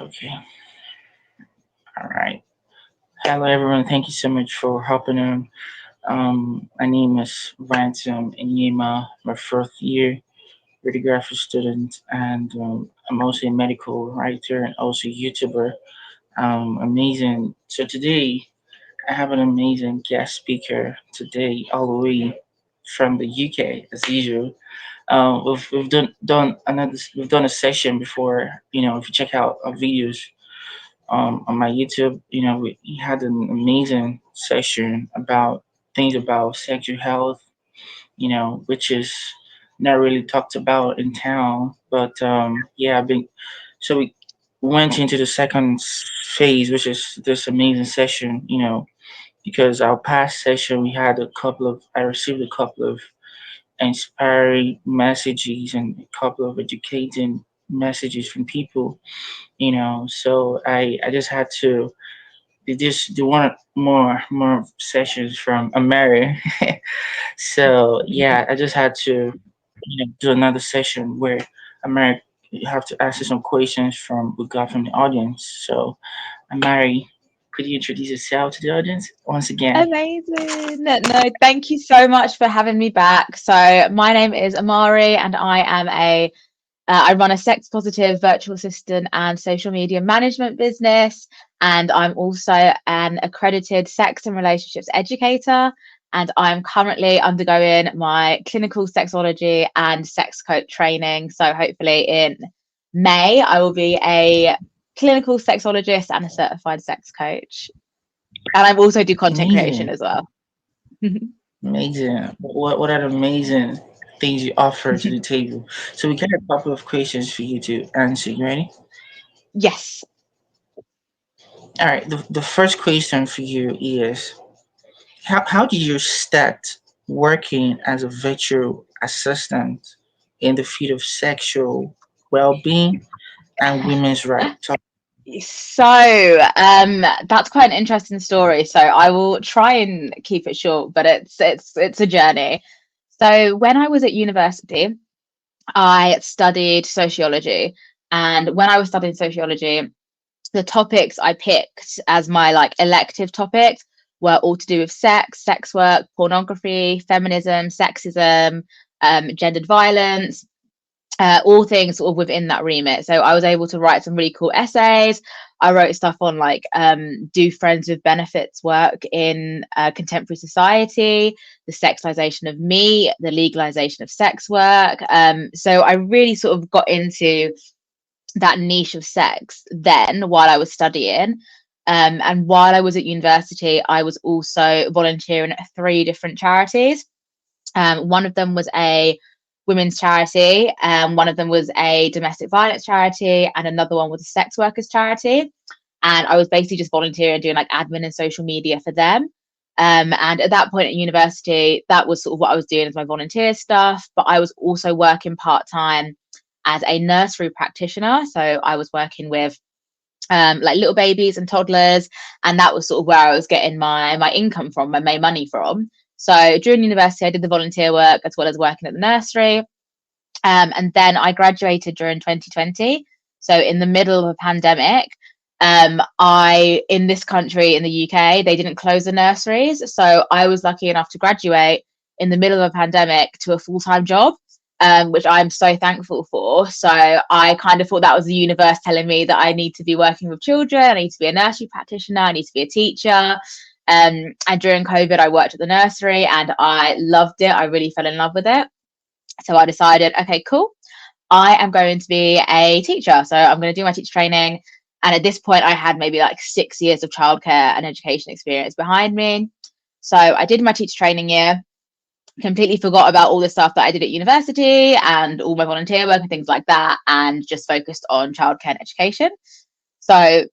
Okay. All right. Hello, everyone. Thank you so much for hopping on. My name is Ransom Inyema, my fourth year radiography student, and I'm also a medical writer and also YouTuber. Amazing. So today I have an amazing guest speaker today, all the way from the UK, as usual. We've done a session before. If you check out our videos on my YouTube, we had an amazing session about things about sexual health, which is not really talked about in town. But yeah, so we went into the second phase, which is this amazing session, because our past session I received a couple of inspiring messages and a couple of educating messages from people, so I just had to just do one more sessions from Amari. So yeah, I just had to do another session where Amari, you have to answer some questions from we got from the audience. So Amari, could you introduce yourself to the audience once again? Amazing. No, thank you so much for having me back. So, my name is Amari, and I run a sex positive virtual assistant and social media management business. And I'm also an accredited sex and relationships educator. And I'm currently undergoing my clinical sexology and sex coach training. So, hopefully, in May, I will be a clinical sexologist and a certified sex coach. And I also do content creation Amazing, as well. amazing. What are the amazing things you offer to the table? So we got a couple of questions for you to answer. You ready? Yes. All right. The first question for you is how did you start working as a virtual assistant in the field of sexual well-being and women's rights? So, So, that's quite an interesting story. So I will try and keep it short, but it's a journey. So when I was at university, I studied sociology, and when I was studying sociology, the topics I picked as my like elective topics were all to do with sex, sex work, pornography, feminism, sexism, gendered violence, all things sort of within that remit. So I was able to write some really cool essays. I wrote stuff on like do friends with benefits work in contemporary society, the sexualization of me, the legalization of sex work. So I really sort of got into that niche of sex then while I was studying. And while I was at university, I was also volunteering at three different charities. One of them was a women's charity, one of them was a domestic violence charity, and another one was a sex workers charity. And I was basically just volunteering, doing like admin and social media for them. And at that point at university, that was sort of what I was doing as my volunteer stuff. But I was also working part time as a nursery practitioner. So I was working with like little babies and toddlers, and that was sort of where I was getting my income from, my main money from. So during university, I did the volunteer work as well as working at the nursery, and then I graduated during 2020. So in the middle of a pandemic, I in this country in the UK they didn't close the nurseries, so I was lucky enough to graduate in the middle of a pandemic to a full time job, which I'm so thankful for. So I kind of thought that was the universe telling me that I need to be working with children, I need to be a nursery practitioner, I need to be a teacher. And during COVID, I worked at the nursery and I loved it. I really fell in love with it. So I decided, okay, cool. I am going to be a teacher. So I'm going to do my teacher training. And at this point, I had maybe like 6 years of childcare and education experience behind me. So I did my teacher training year, completely forgot about all the stuff that I did at university and all my volunteer work and things like that, and just focused on childcare and education. So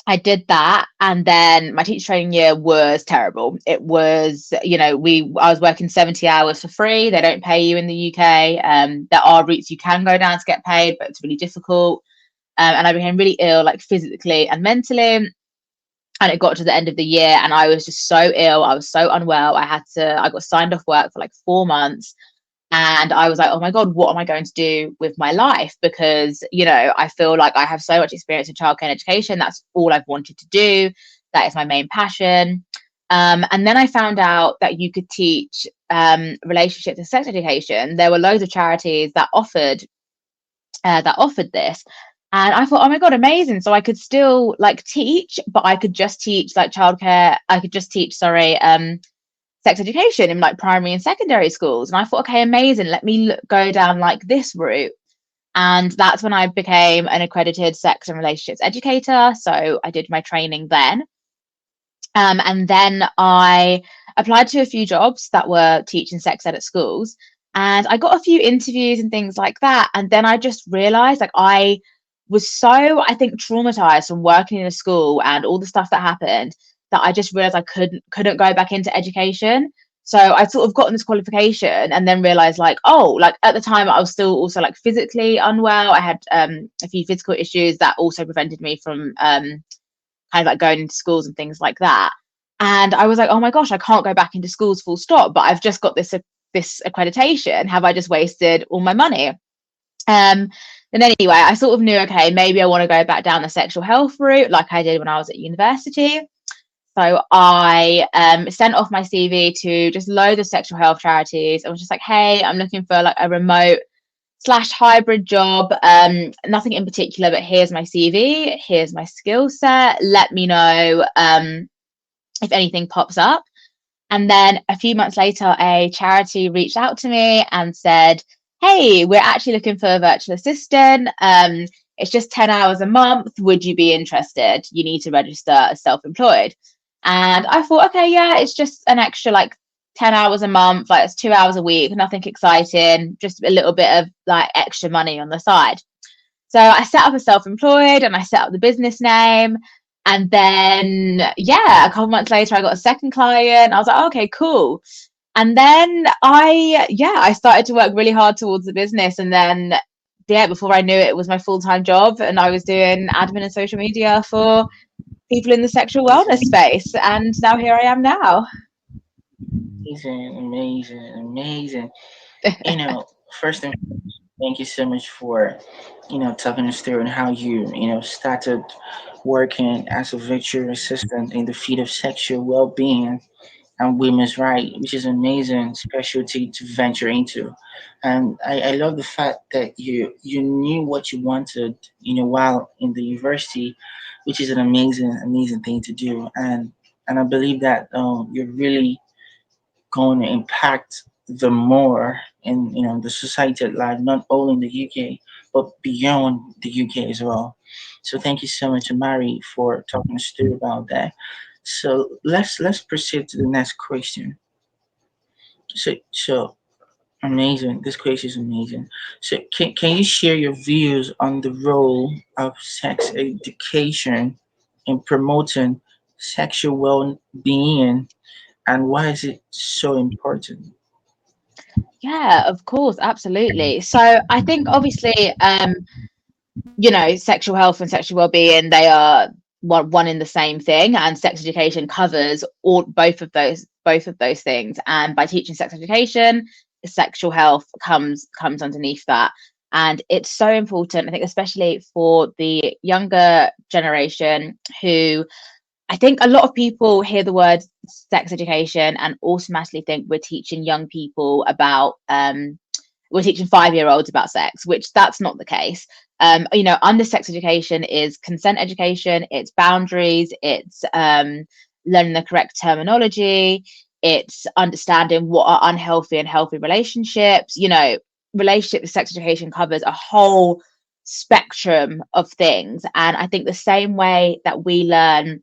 I did that, and then my teacher training year was terrible. It was, I was working 70 hours for free. They don't pay you in the UK. There are routes you can go down to get paid, but it's really difficult. And I became really ill, like physically and mentally. And it got to the end of the year, and I was just so ill. I was so unwell. I got signed off work for like 4 months. And I was like, oh my God, what am I going to do with my life? Because, I feel like I have so much experience in childcare and education. That's all I've wanted to do. That is my main passion. And then I found out that you could teach relationships and sex education. There were loads of charities that offered this. And I thought, oh my God, amazing. So I could still like teach, but I could just teach like childcare. I could just teach, sorry, sex education in like primary and secondary schools. And I thought, okay, amazing. Let me go down like this route. And that's when I became an accredited sex and relationships educator. So I did my training then. And then I applied to a few jobs that were teaching sex ed at schools. And I got a few interviews and things like that. And then I just realized like I was so, I think, traumatized from working in a school and all the stuff that happened that I just realized I couldn't go back into education. So I sort of gotten this qualification and then realized like, oh, like at the time I was still also like physically unwell. I had a few physical issues that also prevented me from kind of like going into schools and things like that. And I was like, oh my gosh, I can't go back into schools full stop, but I've just got this accreditation. Have I just wasted all my money? And anyway, I sort of knew, okay, maybe I want to go back down the sexual health route like I did when I was at university. So I sent off my CV to just loads of sexual health charities. I was just like, hey, I'm looking for like a remote slash hybrid job. Nothing in particular, but here's my CV, here's my skill set. Let me know if anything pops up. And then a few months later, a charity reached out to me and said, hey, we're actually looking for a virtual assistant. It's just 10 hours a month. Would you be interested? You need to register as self-employed. And I thought, okay, yeah, it's just an extra like 10 hours a month, like it's 2 hours a week, nothing exciting, just a little bit of like extra money on the side. So I set up a self-employed and I set up the business name. And then, yeah, a couple months later, I got a second client. I was like, oh, okay, cool. And then I started to work really hard towards the business. And then, yeah, before I knew it, it was my full-time job. And I was doing admin and social media for people in the sexual wellness space. And now here I am now. Amazing, amazing, amazing. You know, first and foremost, thank you so much for, talking us through and how you started working as a virtual assistant in the field of sexual well-being and women's right, which is amazing specialty to venture into. And I love the fact that you knew what you wanted, while in the university, which is an amazing, amazing thing to do. And I believe that you're really going to impact the more in the society at large, not only in the UK but beyond the UK as well. So thank you so much, Amari, for talking us through about that. So let's proceed to the next question. So amazing. This question is amazing. So can you share your views on the role of sex education in promoting sexual well-being, and why is it so important? Yeah, of course, absolutely. So I think obviously, sexual health and sexual well-being, they are one in the same thing, and sex education covers all both of those things. And by teaching sex education, sexual health comes underneath that. And it's so important, I think, especially for the younger generation who I think a lot of people hear the word sex education and automatically think we're teaching young people about we're teaching 5-year-olds about sex, which that's not the case. Under sex education is consent education, it's boundaries, it's learning the correct terminology, it's understanding what are unhealthy and healthy relationships. Relationship with sex education covers a whole spectrum of things. And I think the same way that we learn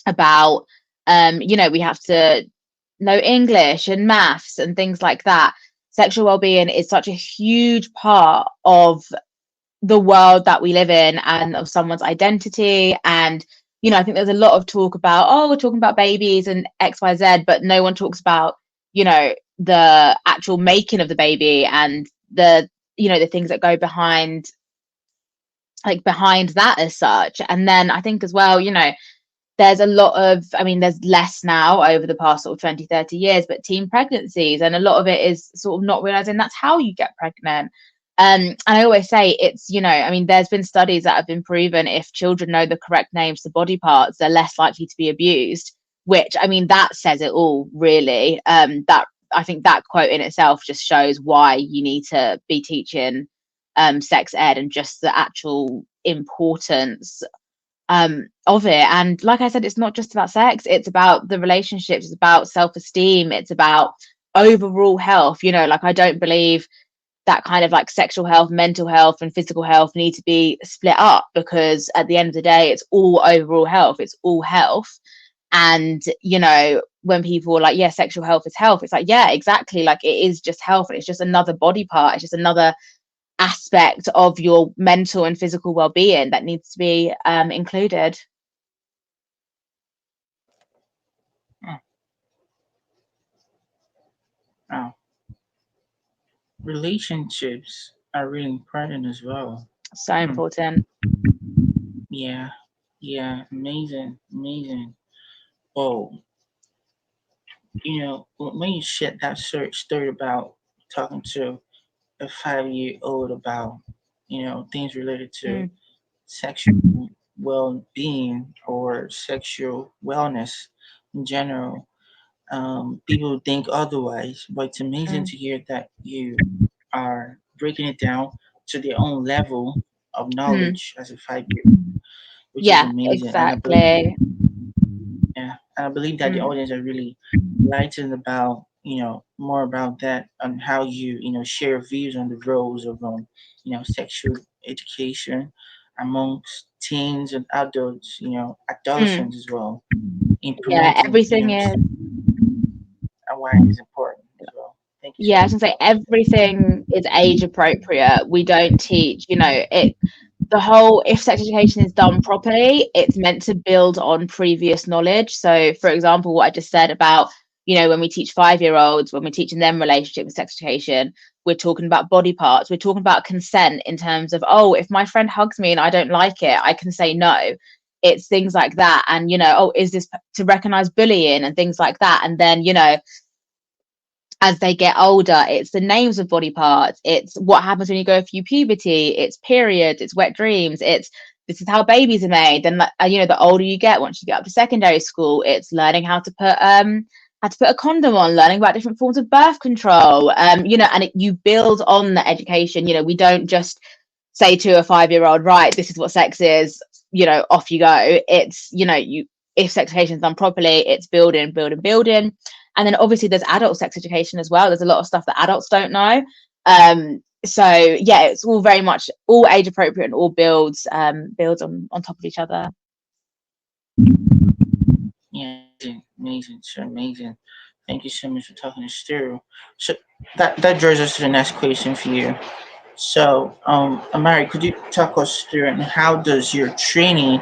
about we have to know English and maths and things like that. Sexual well-being is such a huge part of the world that we live in and of someone's identity. And I think there's a lot of talk about, oh, we're talking about babies and XYZ, but no one talks about the actual making of the baby and the things that go behind that as such. And then I think as well, there's a lot of, I mean, there's less now over the past sort of 20, 30 years, but teen pregnancies, and a lot of it is sort of not realizing that's how you get pregnant. And I always say it's, I mean, there's been studies that have been proven if children know the correct names to body parts, they're less likely to be abused, which, I mean, that says it all, really. That I think that quote in itself just shows why you need to be teaching sex ed and just the actual importance of it. And like I said, it's not just about sex, it's about the relationships, it's about self-esteem, it's about overall health. Like, I don't believe that kind of like sexual health, mental health, and physical health need to be split up, because at the end of the day, it's all overall health, it's all health. And when people are like, yeah, sexual health is health, it's like, yeah, exactly, like it is just health, and it's just another body part, it's just another aspect of your mental and physical well-being that needs to be included. Hmm. Oh, relationships are really important as well. So Hmm. important. Yeah, yeah, amazing, amazing. Oh, when you shared that story about talking to a 5-year-old about, things related to Mm, sexual well-being or sexual wellness in general, people think otherwise, but it's amazing mm, to hear that you are breaking it down to their own level of mm. knowledge as a 5-year, which is Yeah, amazing. And I believe, exactly. yeah, and I believe that the Mm, audience are really enlightened about, more about that and how you, share views on the roles of, sexual education amongst teens and adults, mm. adolescents as well, in Yeah, promoting, everything is. and why it's important as well. Thank you so Yeah, I was much gonna for say talking. everything is age appropriate. We don't teach, it the whole, if sex education is done properly, it's meant to build on previous knowledge. So for example, what I just said about, when we teach 5-year-olds, when we're teaching them relationship with sex education, we're talking about body parts, we're talking about consent in terms of, oh, if my friend hugs me and I don't like it, I can say no. It's things like that. And oh, is this to recognize bullying and things like that. And then as they get older, it's the names of body parts, it's what happens when you go through puberty, it's periods, it's wet dreams, it's this is how babies are made. Then the older you get, once you get up to secondary school, it's learning how to put a condom on, learning about different forms of birth control, and you build on the education. We don't just say to a 5-year-old, right, this is what sex is, off you go. It's, you if sex education is done properly, it's building, building, building. And then obviously there's adult sex education as well. There's a lot of stuff that adults don't know. So yeah, it's all very much all age appropriate and all builds on top of each other. Yeah, amazing, amazing, so amazing. Thank you so much for talking us through. So that draws us to the next question for you. So, Amari, could you talk us through and how does your training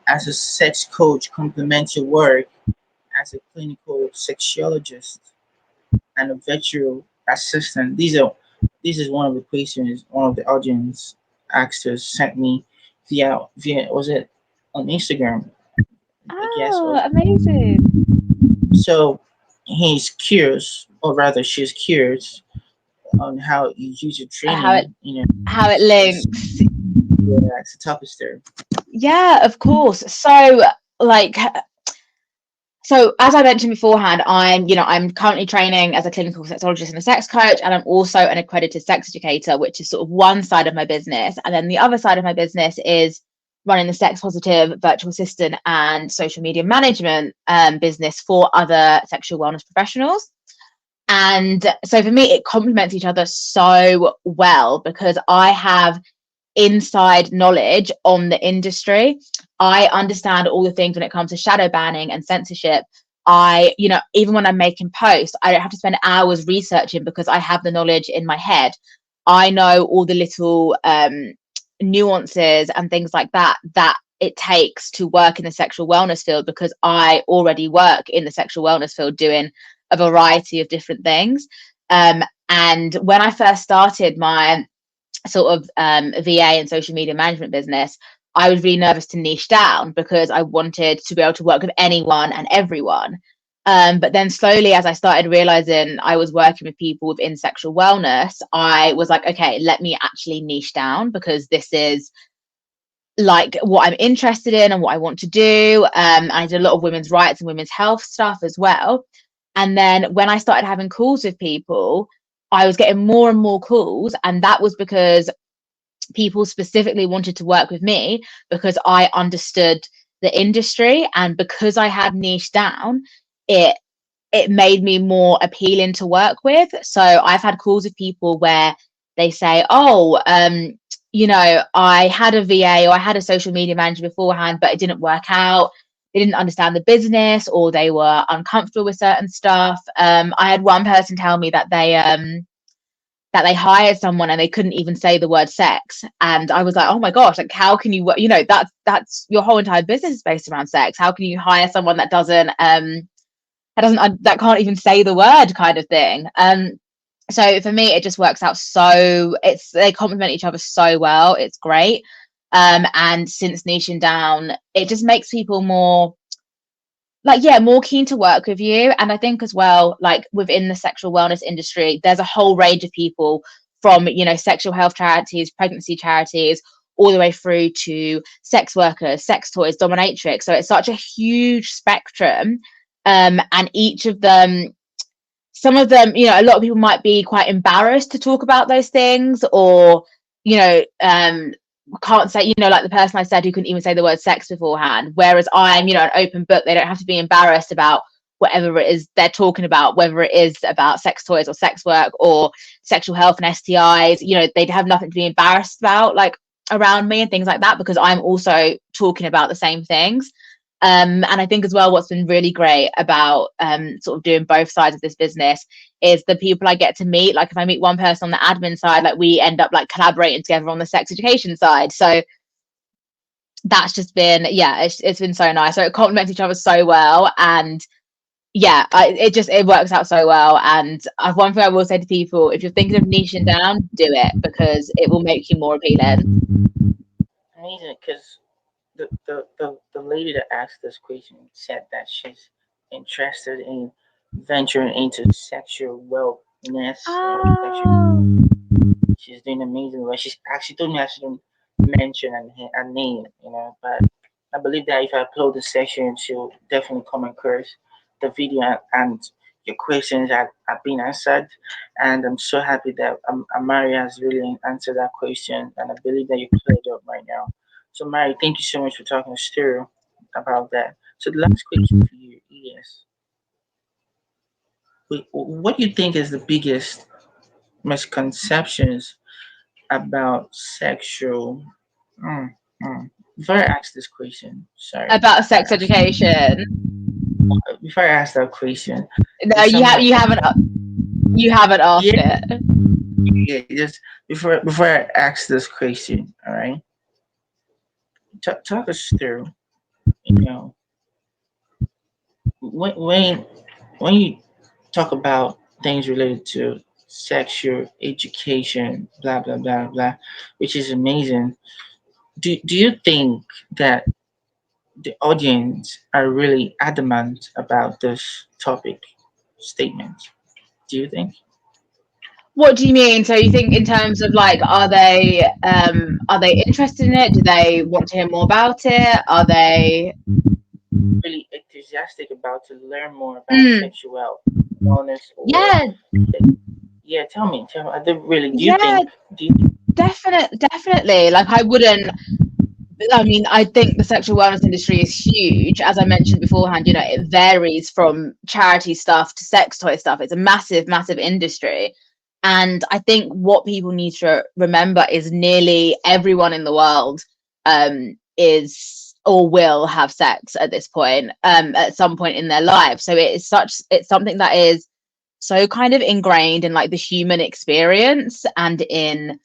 as a sex coach complement your work as a clinical sexologist and a virtual assistant? This is one of the questions one of the audience asked us sent me via was it on Instagram? I guess Oh, was. amazing. So he's curious, or rather, she's curious on how you use your How it training. how it As links. yeah, as a topic there. Yeah, of course. So like so as I mentioned beforehand, I'm currently training as a clinical sexologist and a sex coach, and I'm also an accredited sex educator, which is sort of one side of my business. And then the other side of my business is running the sex positive virtual assistant and social media management business for other sexual wellness professionals. And so for me, it complements each other so well because I have inside knowledge on the industry. I understand all the things when it comes to shadow banning and censorship. Even when I'm making posts, I don't have to spend hours researching because I have the knowledge in my head. I know all the little nuances and things like that it takes to work in the sexual wellness field because I already work in the sexual wellness field doing a variety of different things. And when I first started my sort of VA and social media management business, I was really nervous to niche down because I wanted to be able to work with anyone and everyone. But then slowly, as I started realizing I was working with people within sexual wellness, I was like, okay, let me actually niche down, because this is like what I'm interested in and what I want to do. I did a lot of women's rights and women's health stuff as well. And then when I started having calls with people, I was getting more and more calls. And that was because people specifically wanted to work with me because I understood the industry, and because I had niche down, it it made me more appealing to work with. So I've had calls with people where they say, oh, I had a VA or I had a social media manager beforehand, but it didn't work out. They didn't understand the business, or they were uncomfortable with certain stuff. I had one person tell me that they hired someone and they couldn't even say the word sex, and I was like, oh my gosh, like how can you, that's your whole entire business is based around sex. How can you hire someone that can't even say the word, kind of thing. So for me, it just works out, so they complement each other so well. It's great. And since niching down, it just makes people more like, yeah, more keen to work with you. And I think as well, like within the sexual wellness industry, there's a whole range of people, from sexual health charities, pregnancy charities, all the way through to sex workers, sex toys, dominatrix. So it's such a huge spectrum. And each of them, some of them, a lot of people might be quite embarrassed to talk about those things, or can't say, like the person I said who couldn't even say the word sex beforehand, whereas I'm, an open book. They don't have to be embarrassed about whatever it is they're talking about, whether it is about sex toys or sex work or sexual health and STIs. They'd have nothing to be embarrassed about, like around me and things like that, because I'm also talking about the same things. And I think as well, what's been really great about sort of doing both sides of this business is the people I get to meet. Like if I meet one person on the admin side, like we end up like collaborating together on the sex education side. So that's just been, yeah, it's been so nice. So it complements each other so well. And yeah, it works out so well. And one thing I will say to people, if you're thinking of niching down, do it, because it will make you more appealing. Amazing, because the lady that asked this question said that she's interested in venturing into sexual wellness, sexual. Oh, She's doing amazing work. She's actually told me I shouldn't mention a name, but I believe that if I upload the session, she'll definitely come across the video, and your questions have been answered. And I'm so happy that Amari has really answered that question, and I believe that you cleared up right now. So, Mary, thank you so much for talking to Stu about that. So, the last question for you is, what do you think is the biggest misconceptions about sexual? Mm, Before I ask this question, sorry, about sex education. before I ask that question, No, there's something that you haven't yeah, asked it. yeah, just before I ask this question, all right, talk us through, you know, when when you talk about things related to sexual education, blah blah blah blah, which is amazing. Do you think that the audience are really adamant about this topic statement? Do you think? What do you mean? So you think in terms of like, are they interested in it? Do they want to hear more about it? Are they? Really enthusiastic about to learn more about Mm, sexual wellness, or yeah, yeah, tell me, I do really, yeah, do you think definitely. Like I wouldn't. I mean, I think the sexual wellness industry is huge. As I mentioned beforehand, it varies from charity stuff to sex toy stuff. It's a massive, massive industry. And I think what people need to remember is nearly everyone in the world is or will have sex at this point, at some point in their life. So it's something that is so kind of ingrained in like the human experience and in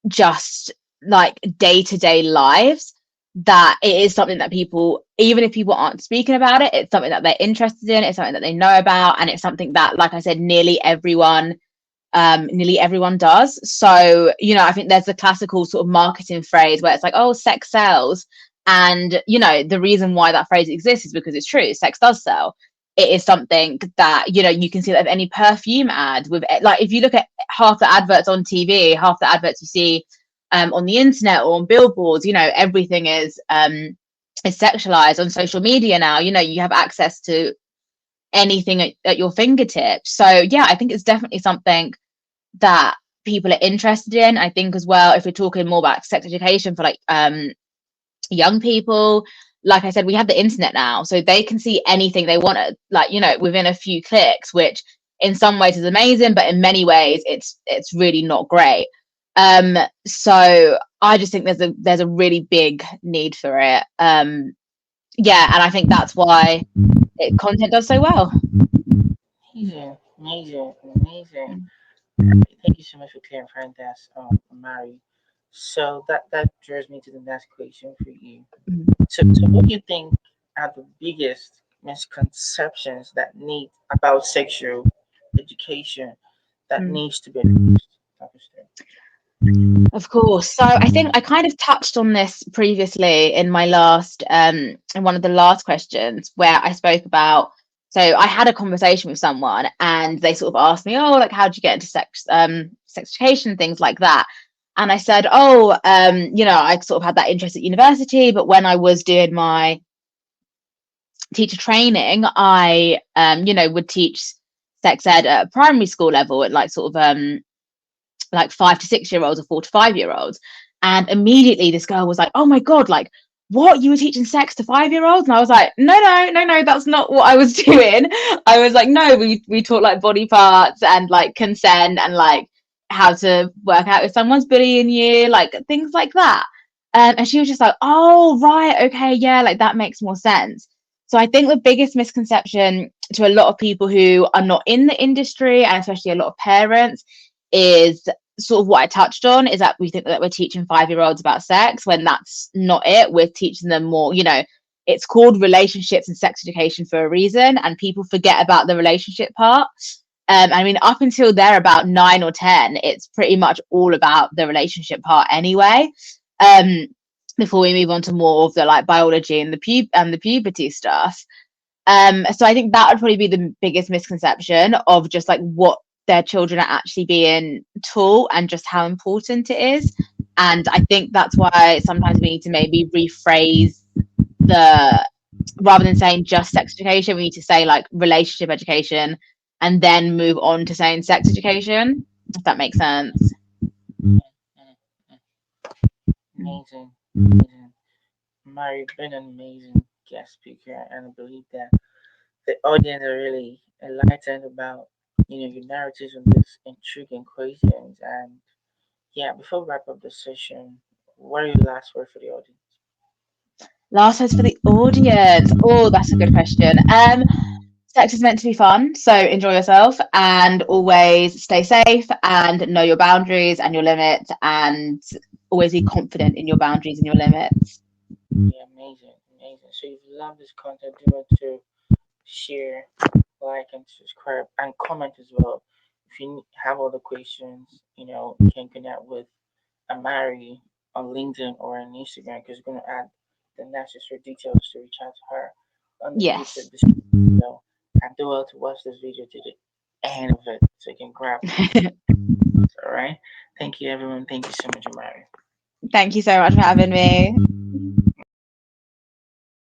just like day-to-day lives, that it is something that people, even if people aren't speaking about it, it's something that they're interested in, it's something that they know about, and it's something that, like I said, nearly everyone Nearly everyone does. So, I think there's the classical sort of marketing phrase where it's like, oh, sex sells. And, the reason why that phrase exists is because it's true. Sex does sell. It is something that, you can see that of any perfume ad with, like, if you look at half the adverts on TV, half the adverts you see on the internet or on billboards, everything is sexualized on social media now. You have access to anything at your fingertips. So yeah, I think it's definitely something that people are interested in. I think as well, if we're talking more about sex education for like young people, like I said, we have the internet now, so they can see anything they want to, like, within a few clicks, which in some ways is amazing, but in many ways it's really not great. So I just think there's a really big need for it. Yeah, and I think that's why content does so well. Amazing, amazing, amazing. Thank you so much for clarifying that, Amari. So that draws me to the next question for you. So what do you think are the biggest misconceptions that need about sexual education that Mm. needs to be addressed? Of course. So I think I kind of touched on this previously in my last in one of the last questions where I spoke about, so I had a conversation with someone and they sort of asked me, oh, like how did you get into sex education, things like that. And I said, oh, I sort of had that interest at university, but when I was doing my teacher training, I would teach sex ed at a primary school level at like sort of like 5 to 6 year olds or 4 to 5 year olds. And immediately this girl was like, oh my God, like, what, you were teaching sex to 5 year olds? And I was like, no, no, no, no, that's not what I was doing. I was like, no, we taught like body parts and like consent and like how to work out if someone's bullying you, like things like that. And she was just like, oh, right, okay, yeah, like that makes more sense. So I think the biggest misconception to a lot of people who are not in the industry, and especially a lot of parents, is sort of what I touched on, is that we think that we're teaching 5 year olds about sex when that's not it. We're teaching them more, it's called relationships and sex education for a reason, and people forget about the relationship part. I mean, up until they're about 9 or 10, it's pretty much all about the relationship part anyway. Um, Before we move on to more of the like biology and the puberty stuff. So I think that would probably be the biggest misconception of just like what their children are actually being taught and just how important it is. And I think that's why sometimes we need to maybe rephrase the, rather than saying just sex education, we need to say like relationship education and then move on to saying sex education, if that makes sense. Mm, mm, mm. Amazing, amazing. Mary, you've been an amazing guest speaker, and I believe that the audience are really enlightened about your narratives on these intriguing questions. And yeah, before we wrap up the session, what are your last words for the audience? Last words for the audience. Oh, that's a good question. Sex is meant to be fun, so enjoy yourself and always stay safe and know your boundaries and your limits, and always be confident in your boundaries and your limits. Yeah, amazing, amazing. So if you love this content, remember to share, like, and subscribe, and comment as well. If you have other questions, you can connect with Amari on LinkedIn or on Instagram, because we're going to add the necessary details to reach out to her on the YouTube Yes. description below. And do well to watch this video to the end of it so you can grab all right. Thank you, everyone. Thank you so much, Amari. Thank you so much for having me.